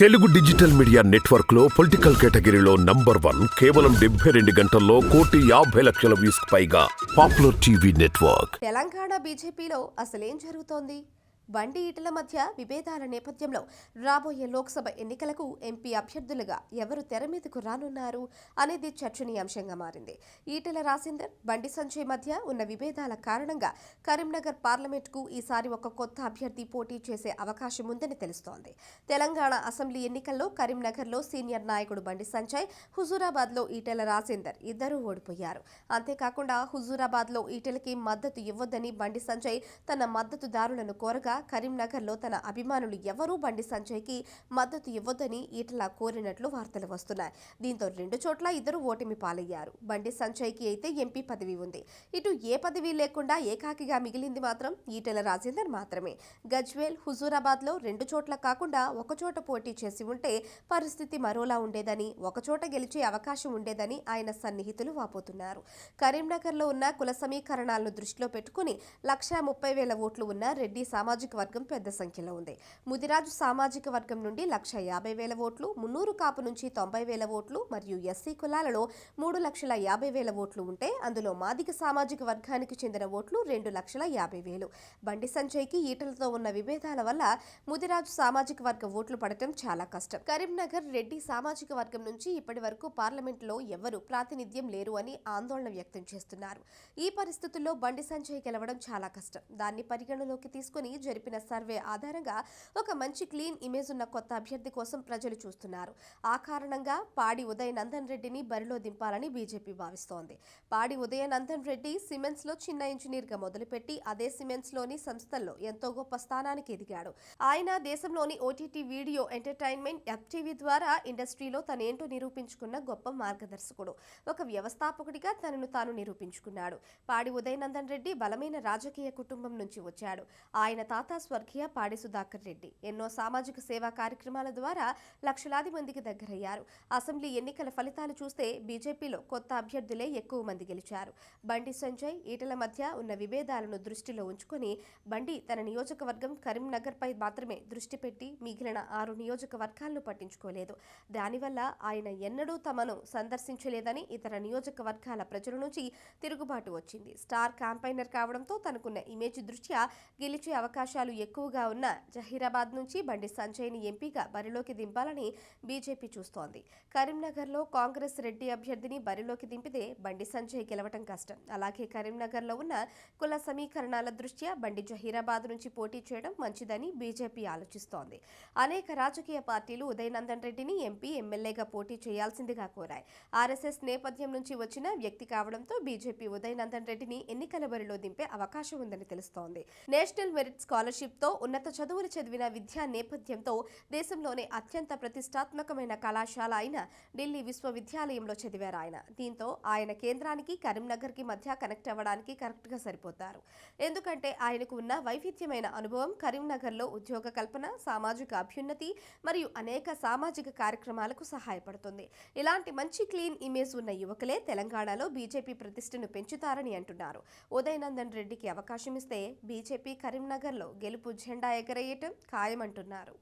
Telugu digital media network లో political కేటగిరీలో number 1 కేవలం 72 గంటల్లో 1,50,00,000 వ్యూస్ పైగా పాపులర్ టీవీ నెట్వర్క్. తెలంగాణ బీజేపీలో అసలేం జరుగుతోంది? బండి ఈటల మధ్య విభేదాల నేపథ్యంలో రాబోయే లోక్సభ ఎన్నికలకు ఎంపీ అభ్యర్థులుగా ఎవరు తెర మీదకు రానున్నారు అనేది చర్చనీయాంశంగా మారింది. ఈటల రాజేందర్, బండి సంజయ్ మధ్య ఉన్న విభేదాల కారణంగా కరీంనగర్ పార్లమెంట్కు ఈసారి ఒక కొత్త అభ్యర్థి పోటీ చేసే అవకాశం ఉందని తెలుస్తోంది. తెలంగాణ అసెంబ్లీ ఎన్నికల్లో కరీంనగర్లో సీనియర్ నాయకుడు బండి సంజయ్, హుజూరాబాద్లో ఈటల రాజేందర్ ఇద్దరూ ఓడిపోయారు. అంతేకాకుండా హుజూరాబాద్లో ఈటలకి మద్దతు ఇవ్వొద్దని బండి సంజయ్ తన మద్దతుదారులను కోరగా కరీంనగర్లో తన అభిమానులు ఎవరూ బండి సంజయ్కి మద్దతు ఇవ్వొద్దని ఈటల కోరినట్లు వార్తలు వస్తున్నాయి. దీంతో రెండు చోట్ల ఇద్దరు ఓటమి పాలయ్యారు. బండి సంజయ్కి అయితే ఎంపీ పదవి ఉంది. ఇటు ఏ పదవి లేకుండా ఏకాకిగా మిగిలింది మాత్రం ఈటల రాజేందర్ మాత్రమే. గజ్వేల్, హుజూరాబాద్లో రెండు చోట్ల కాకుండా ఒకచోట పోటీ చేసి ఉంటే పరిస్థితి మరోలా ఉండేదని, ఒకచోట గెలిచే అవకాశం ఉండేదని ఆయన సన్నిహితులు వాపోతున్నారు. కరీంనగర్లో ఉన్న కుల సమీకరణాలను దృష్టిలో పెట్టుకుని 1,30,000 ఓట్లు ఉన్న రెడ్డి సామాజిక వర్గం పెద్ద సంఖ్యలో ఉంది. ముదిరాజు సామాజిక వర్గం నుండి 1,50,000 ఓట్లు, మున్నూరు కాపు నుంచి 90,000 ఓట్లు మరియు ఎస్సీ కులాలలో 3,50,000 ఓట్లు ఉంటే అందులో మాదిగ సామాజిక వర్గానికి చెందిన ఓట్లు 2,50,000. బండి సంజయ్కి ఈటలతో ఉన్న విభేదాల వల్ల ముదిరాజు సామాజిక వర్గ ఓట్లు పడటం చాలా కష్టం. కరీంనగర్ రెడ్డి సామాజిక వర్గం నుంచి ఇప్పటి వరకు పార్లమెంట్లో ఎవరు ప్రాతినిధ్యం లేరు అని ఆందోళన వ్యక్తం చేస్తున్నారు. ఈ పరిస్థితుల్లో బండి సంజయ్ గెలవడం చాలా కష్టం. దాన్ని పరిగణలోకి తీసుకుని జరిపిన సర్వే ఆధారంగా ఒక మంచి క్లీన్ ఇమేజ్ ఉన్న కొత్త అభ్యర్థి కోసం ప్రజలు చూస్తున్నారు. ఆ కారణంగా పాడి ఉదయ్ నందన్ రెడ్డిని బరిలో దింపాలని బీజేపీ భావిస్తోంది. పాడి ఉదయ్ నందన్ రెడ్డి సిమెంట్స్ లో చిన్న ఇంజనీర్గా మొదలుపెట్టి అదే సిమెంట్స్ లోని సంస్థల్లో ఎంతో గొప్ప స్థానానికి ఎదిగాడు. ఆయన దేశంలోని ఓటీటీ వీడియో ఎంటర్టైన్మెంట్ FTV ద్వారా ఇండస్ట్రీలో తనేంటో నిరూపించుకున్న గొప్ప మార్గదర్శకుడు. ఒక వ్యవస్థాపకుడిగా తనను తాను నిరూపించుకున్నాడు. పాడి ఉదయ్ నందన్ రెడ్డి బలమైన రాజకీయ కుటుంబం నుంచి వచ్చాడు. ఆయన తాత స్వర్గీయ పాడి సుధాకర్ రెడ్డి ఎన్నో సామాజిక సేవా కార్యక్రమాల ద్వారా లక్షలాది మందికి దగ్గరయ్యారు. అసెంబ్లీ ఎన్నికల ఫలితాలు చూస్తే బీజేపీలో కొత్త అభ్యర్థులే ఎక్కువ మంది గెలిచారు. బండి సంజయ్, ఈటల మధ్య ఉన్న విభేదాలను దృష్టిలో ఉంచుకొని బండి తన నియోజకవర్గం కరీంనగర్పై మాత్రమే దృష్టి పెట్టి మిగిలిన 6 నియోజకవర్గాలను పట్టించుకోలేదు. దానివల్ల ఆయన ఎన్నడూ తమను సందర్శించలేదని ఇతర నియోజకవర్గాల ప్రజల నుంచి తిరుగుబాటు వచ్చింది. స్టార్ క్యాంపైనర్ కావడంతో తనకున్న ఇమేజ్ దృష్ట్యా గెలిచే అవకాశాలు ఎక్కువగా ఉన్న జహీరాబాద్ నుంచి బండి సంజయ్ని ఎంపీగా బరిలోకి దింపాలని బీజేపీ చూస్తోంది. కరీంనగర్లో కాంగ్రెస్ రెడ్డి అభ్యర్థిని బరిలోకి దింపితే బండి సంజయ్ గెలవటం కష్టం. అలాగే కరీంనగర్లో ఉన్న కుల సమీకరణాల దృష్ట్యా బండి జహీరాబాద్ నుంచి పోటీ చేయడం మంచిదని బీజేపీ ఆలోచిస్తోంది. అనేక రాజకీయ పార్టీలు ఉదయ్ నందన్ రెడ్డిని ఎంపీ, ఎమ్మెల్యేగా పోటీ చేయాల్సిందిగా కోరాయి. RSS నేపథ్యం నుంచి వచ్చిన వ్యక్తి కావడంతో బీజేపీ ఉదయ్ నందన్ రెడ్డిని ఎన్నికల బరిలో దింపే అవకాశం ఉందని తెలుస్తోంది. నేషనల్ మెరిట్ స్కాలర్షిప్తో ఉన్నత చదువులు చదివిన విద్యా నేపథ్యంతో దేశంలోనే అత్యంత ప్రతిష్టాత్మకమైన కళాశాల అయిన ఢిల్లీ విశ్వవిద్యాలయంలో చదివారు ఆయన. దీంతో ఆయన కేంద్రానికి కరీంనగర్కి మధ్య కనెక్ట్ అవ్వడానికి కరెక్ట్గా సరిపోతారు. ఎందుకంటే ఆయనకు ఉన్న వైవిధ్యమైన అనుభవం కరీంనగర్లో ఉద్యోగ కల్పన, సామాజిక అభ్యున్నతి మరియు అనేక సామాజిక కార్యక్రమాలకు సహాయపడుతుంది. ఇలాంటి మంచి క్లీన్ ఇమేజ్ ఉన్న యువకులే తెలంగాణలో బీజేపీ ప్రతిష్టను పెంచుతారని అంటున్నారు. ఉదయ్ నందన్ రెడ్డికి అవకాశం ఇస్తే బీజేపీ కరీంనగర్లో గెలుపు జెండా ఎగరేయటం ఖాయమంటున్నారు.